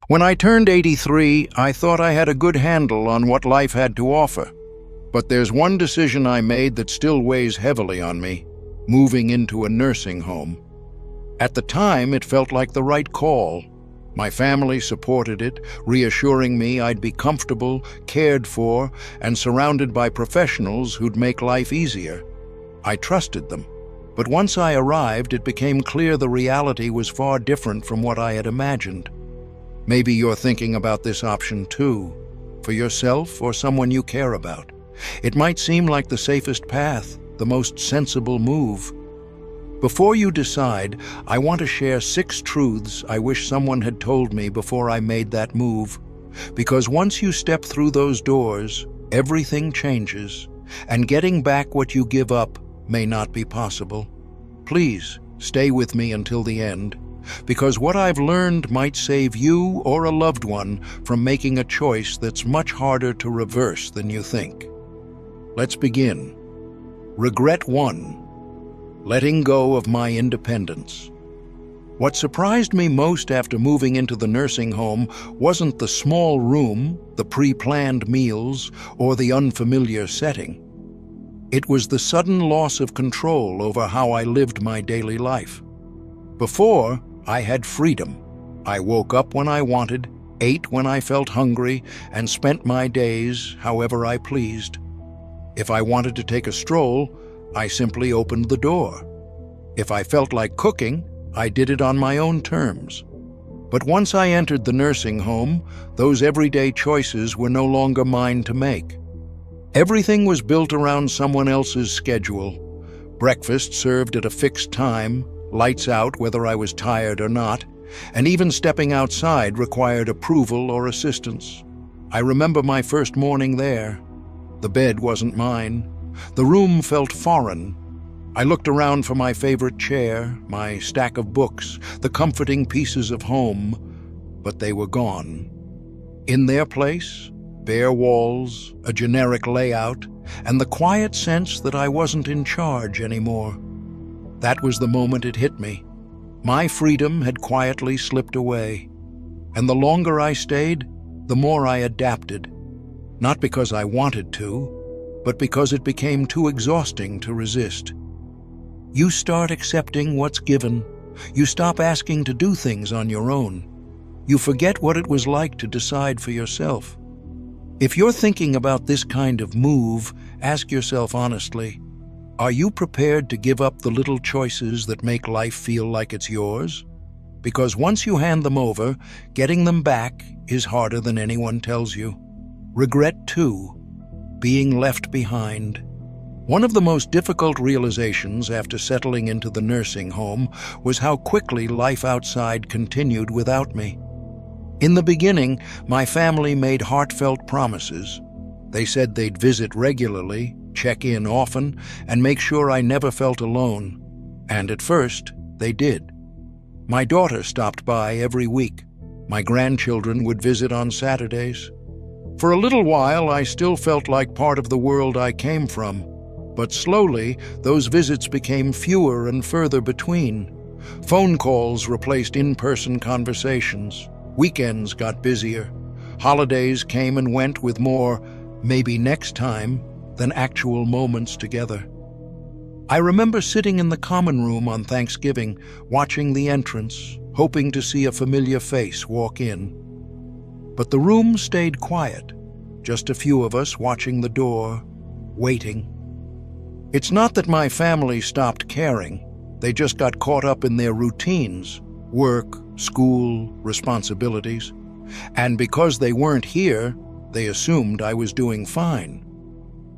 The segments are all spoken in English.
When I turned 83, I thought I had a good handle on what life had to offer. But there's one decision I made that still weighs heavily on me: moving into a nursing home. At the time, it felt like the right call. My family supported it, reassuring me I'd be comfortable, cared for, and surrounded by professionals who'd make life easier. I trusted them. But once I arrived, it became clear the reality was far different from what I had imagined. Maybe you're thinking about this option too, for yourself or someone you care about. It might seem like the safest path, the most sensible move. Before you decide, I want to share 6 truths I wish someone had told me before I made that move. Because once you step through those doors, everything changes, and getting back what you give up may not be possible. Please, stay with me until the end, because what I've learned might save you or a loved one from making a choice that's much harder to reverse than you think. Let's begin. Regret 1. Letting go of my independence. What surprised me most after moving into the nursing home wasn't the small room, the pre-planned meals, or the unfamiliar setting. It was the sudden loss of control over how I lived my daily life. Before, I had freedom. I woke up when I wanted, ate when I felt hungry, and spent my days however I pleased. If I wanted to take a stroll, I simply opened the door. If I felt like cooking, I did it on my own terms. But once I entered the nursing home, those everyday choices were no longer mine to make. Everything was built around someone else's schedule. Breakfast served at a fixed time, lights out whether I was tired or not, and even stepping outside required approval or assistance. I remember my first morning there. The bed wasn't mine. The room felt foreign. I looked around for my favorite chair, my stack of books, the comforting pieces of home, but they were gone. In their place, bare walls, a generic layout, and the quiet sense that I wasn't in charge anymore. That was the moment it hit me. My freedom had quietly slipped away, and the longer I stayed, the more I adapted. Not because I wanted to, but because it became too exhausting to resist. You start accepting what's given. You stop asking to do things on your own. You forget what it was like to decide for yourself. If you're thinking about this kind of move, ask yourself honestly, are you prepared to give up the little choices that make life feel like it's yours? Because once you hand them over, getting them back is harder than anyone tells you. Regret 2. Being left behind. One of the most difficult realizations after settling into the nursing home was how quickly life outside continued without me. In the beginning, my family made heartfelt promises. They said they'd visit regularly, check in often, and make sure I never felt alone. And at first, they did. My daughter stopped by every week. My grandchildren would visit on Saturdays. For a little while, I still felt like part of the world I came from. But slowly, those visits became fewer and further between. Phone calls replaced in-person conversations. Weekends got busier. Holidays came and went with more maybe next time than actual moments together. I remember sitting in the common room on Thanksgiving, watching the entrance, hoping to see a familiar face walk in. But the room stayed quiet, just a few of us watching the door, waiting. It's not that my family stopped caring. They just got caught up in their routines, work, school, responsibilities. And because they weren't here, they assumed I was doing fine.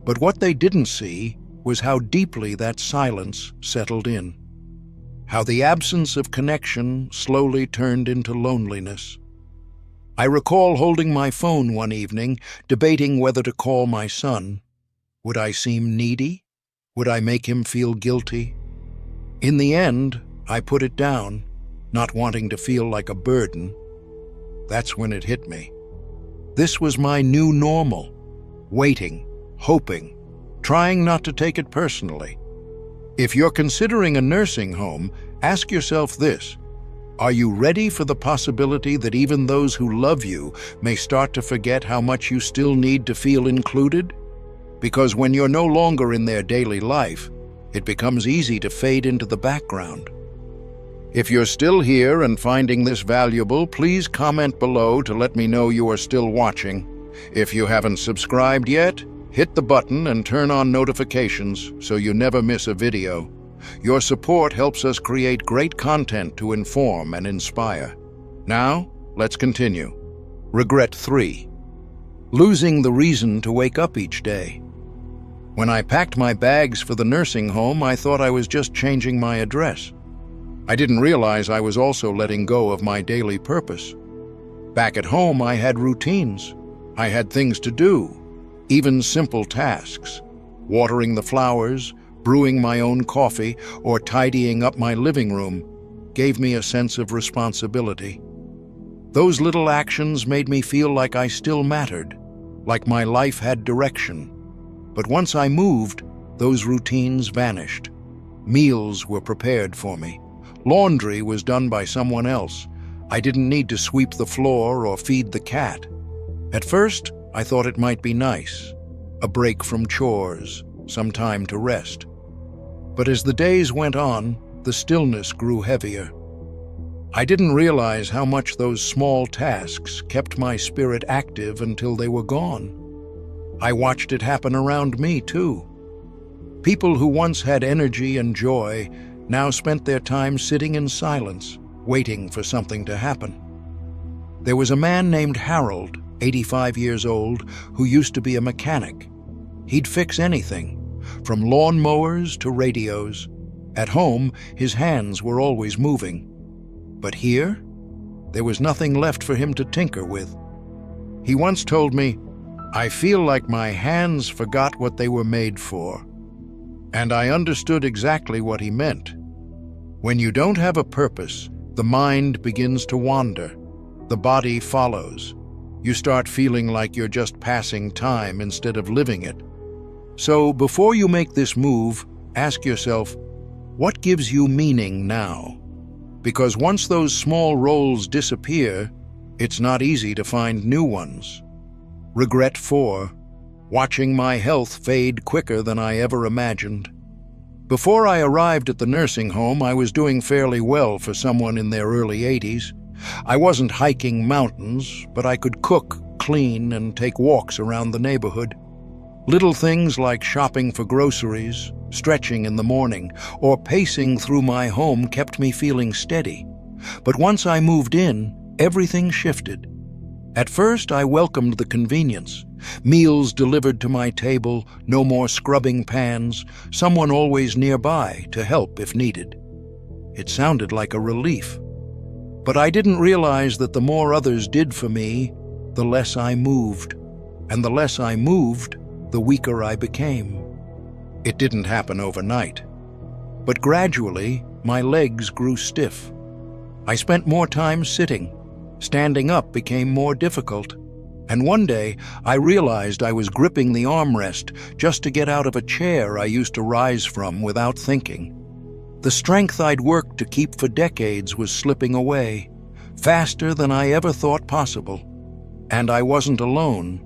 But what they didn't see was how deeply that silence settled in. How the absence of connection slowly turned into loneliness. I recall holding my phone one evening, debating whether to call my son. Would I seem needy? Would I make him feel guilty? In the end, I put it down, not wanting to feel like a burden. That's when it hit me. This was my new normal. Waiting, hoping, trying not to take it personally. If you're considering a nursing home, ask yourself this: Are you ready for the possibility that even those who love you may start to forget how much you still need to feel included? Because when you're no longer in their daily life, it becomes easy to fade into the background. If you're still here and finding this valuable, please comment below to let me know you are still watching. If you haven't subscribed yet, hit the button and turn on notifications so you never miss a video. Your support helps us create great content to inform and inspire. Now, let's continue. Regret 3. Losing the reason to wake up each day. When I packed my bags for the nursing home, I thought I was just changing my address. I didn't realize I was also letting go of my daily purpose. Back at home, I had routines. I had things to do, even simple tasks. Watering the flowers, brewing my own coffee, or tidying up my living room gave me a sense of responsibility. Those little actions made me feel like I still mattered, like my life had direction. But once I moved, those routines vanished. Meals were prepared for me. Laundry was done by someone else. I didn't need to sweep the floor or feed the cat. At first, I thought it might be nice, a break from chores, some time to rest. But as the days went on, the stillness grew heavier. I didn't realize how much those small tasks kept my spirit active until they were gone. I watched it happen around me, too. People who once had energy and joy now spent their time sitting in silence, waiting for something to happen. There was a man named Harold, 85 years old, who used to be a mechanic. He'd fix anything, from lawn mowers to radios. At home, his hands were always moving. But here, there was nothing left for him to tinker with. He once told me, "I feel like my hands forgot what they were made for." And I understood exactly what he meant. When you don't have a purpose, the mind begins to wander. The body follows. You start feeling like you're just passing time instead of living it. So before you make this move, ask yourself, what gives you meaning now? Because once those small roles disappear, it's not easy to find new ones. Regret 4. Watching my health fade quicker than I ever imagined. Before I arrived at the nursing home, I was doing fairly well for someone in their early 80s. I wasn't hiking mountains, but I could cook, clean, and take walks around the neighborhood. Little things like shopping for groceries, stretching in the morning, or pacing through my home kept me feeling steady. But once I moved in, everything shifted. At first, I welcomed the convenience. Meals delivered to my table, no more scrubbing pans, someone always nearby to help if needed. It sounded like a relief. But I didn't realize that the more others did for me, the less I moved. And the less I moved, the weaker I became. It didn't happen overnight. But gradually, my legs grew stiff. I spent more time sitting. Standing up became more difficult. And one day, I realized I was gripping the armrest just to get out of a chair I used to rise from without thinking. The strength I'd worked to keep for decades was slipping away, faster than I ever thought possible. And I wasn't alone.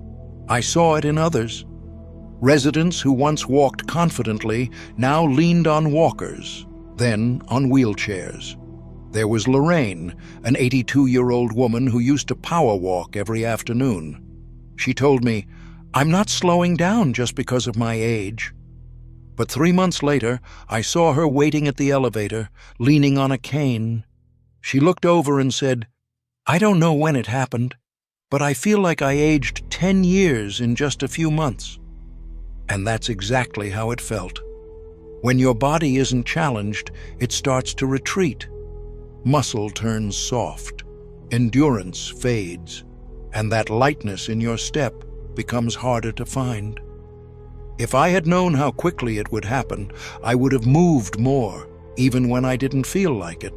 I saw it in others. Residents who once walked confidently now leaned on walkers, then on wheelchairs. There was Lorraine, an 82-year-old woman who used to power walk every afternoon. She told me, "I'm not slowing down just because of my age." But 3 months later, I saw her waiting at the elevator, leaning on a cane. She looked over and said, "I don't know when it happened, but I feel like I aged 10 years in just a few months." And that's exactly how it felt. When your body isn't challenged, it starts to retreat. Muscle turns soft, endurance fades, and that lightness in your step becomes harder to find. If I had known how quickly it would happen, I would have moved more, even when I didn't feel like it.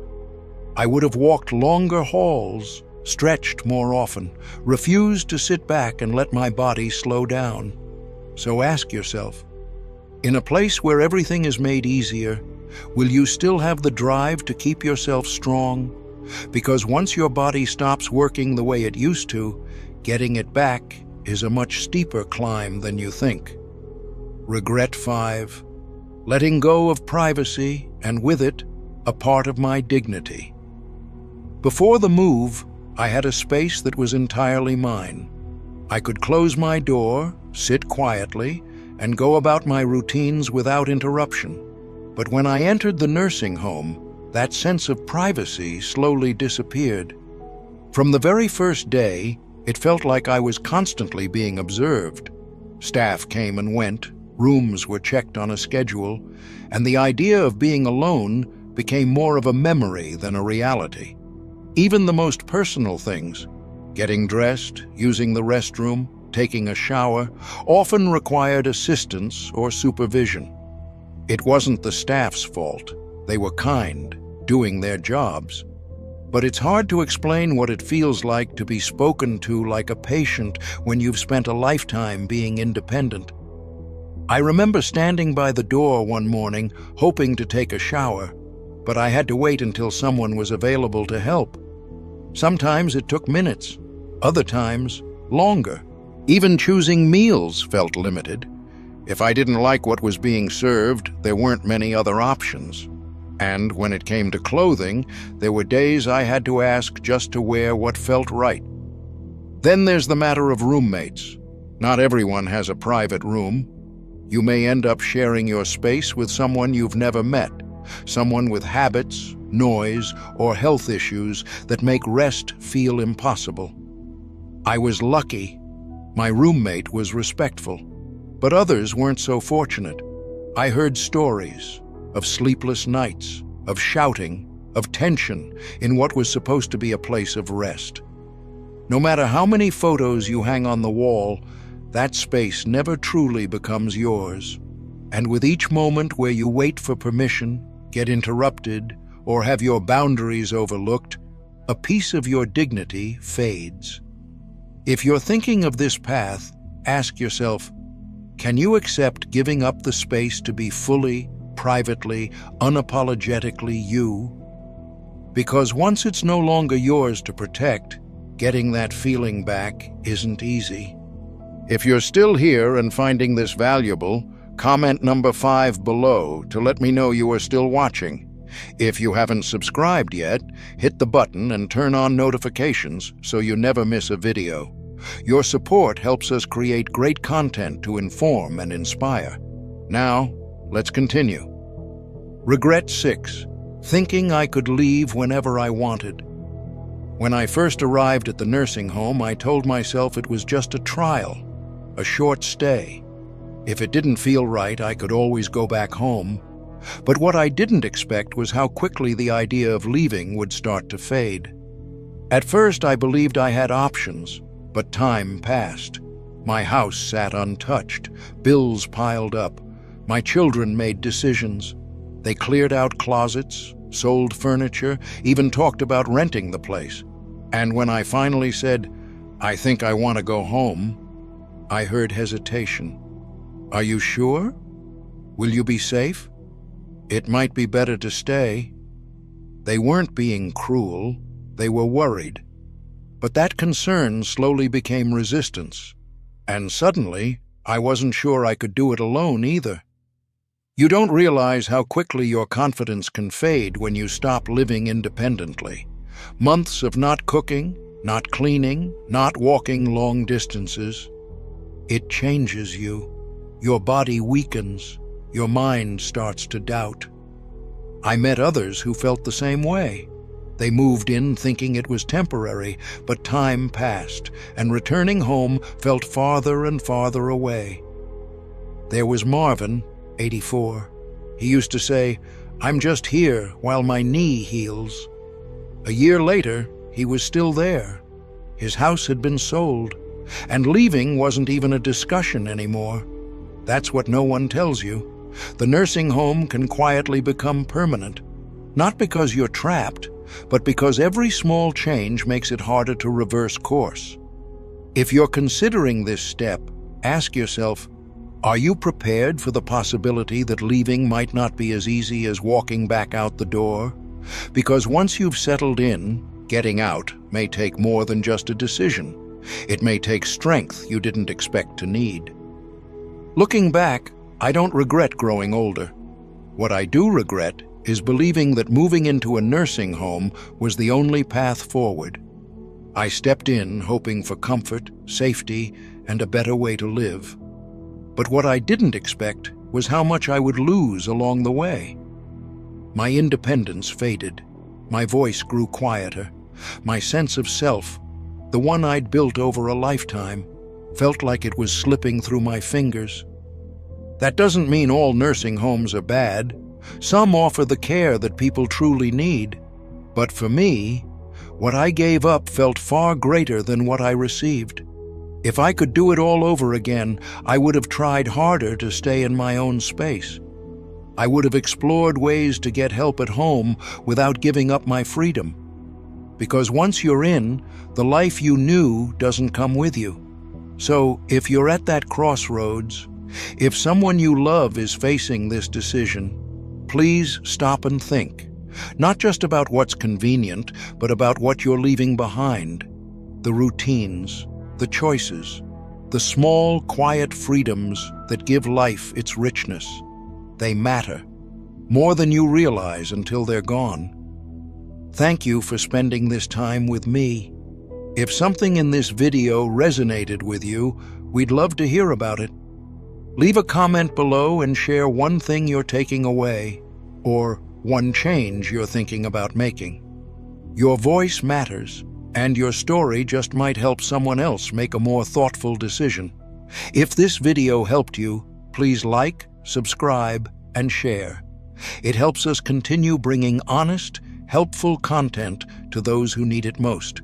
I would have walked longer hauls, stretched more often, refused to sit back and let my body slow down. So ask yourself, in a place where everything is made easier, will you still have the drive to keep yourself strong, Because once your body stops working the way it used to, getting it back is a much steeper climb than you think. Regret 5. Letting go of privacy, and with it, a part of my dignity. Before the move, I had a space that was entirely mine. I could close my door, sit quietly, and go about my routines without interruption. But when I entered the nursing home, that sense of privacy slowly disappeared. From the very first day, it felt like I was constantly being observed. Staff came and went, rooms were checked on a schedule, and the idea of being alone became more of a memory than a reality. Even the most personal things, getting dressed, using the restroom, taking a shower, often required assistance or supervision. It wasn't the staff's fault. They were kind, doing their jobs. But it's hard to explain what it feels like to be spoken to like a patient when you've spent a lifetime being independent. I remember standing by the door one morning, hoping to take a shower, but I had to wait until someone was available to help. Sometimes it took minutes, other times longer. Even choosing meals felt limited. If I didn't like what was being served, there weren't many other options. And when it came to clothing, there were days I had to ask just to wear what felt right. Then there's the matter of roommates. Not everyone has a private room. You may end up sharing your space with someone you've never met, someone with habits, noise, or health issues that make rest feel impossible. I was lucky. My roommate was respectful, but others weren't so fortunate. I heard stories of sleepless nights, of shouting, of tension in what was supposed to be a place of rest. No matter how many photos you hang on the wall, that space never truly becomes yours. And with each moment where you wait for permission, get interrupted, or have your boundaries overlooked, a piece of your dignity fades. If you're thinking of this path, ask yourself, can you accept giving up the space to be fully, privately, unapologetically you? Because once it's no longer yours to protect, getting that feeling back isn't easy. If you're still here and finding this valuable, comment number 5 below to let me know you are still watching. If you haven't subscribed yet, hit the button and turn on notifications so you never miss a video. Your support helps us create great content to inform and inspire. Now, let's continue. Regret 6. Thinking I could leave whenever I wanted. When I first arrived at the nursing home, I told myself it was just a trial, a short stay. If it didn't feel right, I could always go back home. But what I didn't expect was how quickly the idea of leaving would start to fade. At first, I believed I had options, but time passed. My house sat untouched, bills piled up. My children made decisions. They cleared out closets, sold furniture, even talked about renting the place. And when I finally said, "I think I want to go home," I heard hesitation. "Are you sure? Will you be safe? It might be better to stay." They weren't being cruel, they were worried. But that concern slowly became resistance. And suddenly, I wasn't sure I could do it alone either. You don't realize how quickly your confidence can fade when you stop living independently. Months of not cooking, not cleaning, not walking long distances. It changes you. Your body weakens. Your mind starts to doubt. I met others who felt the same way. They moved in thinking it was temporary, but time passed, and returning home felt farther and farther away. There was Marvin, 84. He used to say, "I'm just here while my knee heals." A year later, he was still there. His house had been sold, and leaving wasn't even a discussion anymore. That's what no one tells you. The nursing home can quietly become permanent, not because you're trapped, but because every small change makes it harder to reverse course. If you're considering this step, ask yourself, are you prepared for the possibility that leaving might not be as easy as walking back out the door? Because once you've settled in, getting out may take more than just a decision. It may take strength you didn't expect to need. Looking back, I don't regret growing older. What I do regret is believing that moving into a nursing home was the only path forward. I stepped in hoping for comfort, safety, and a better way to live. But what I didn't expect was how much I would lose along the way. My independence faded. My voice grew quieter. My sense of self, the one I'd built over a lifetime, felt like it was slipping through my fingers. That doesn't mean all nursing homes are bad. Some offer the care that people truly need. But for me, what I gave up felt far greater than what I received. If I could do it all over again, I would have tried harder to stay in my own space. I would have explored ways to get help at home without giving up my freedom. Because once you're in, the life you knew doesn't come with you. So if you're at that crossroads, if someone you love is facing this decision, please stop and think. Not just about what's convenient, but about what you're leaving behind. The routines, the choices, the small, quiet freedoms that give life its richness. They matter, more than you realize until they're gone. Thank you for spending this time with me. If something in this video resonated with you, we'd love to hear about it. Leave a comment below and share one thing you're taking away, or one change you're thinking about making. Your voice matters, and your story just might help someone else make a more thoughtful decision. If this video helped you, please like, subscribe, and share. It helps us continue bringing honest, helpful content to those who need it most.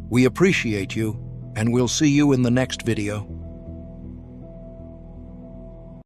We appreciate you, and we'll see you in the next video.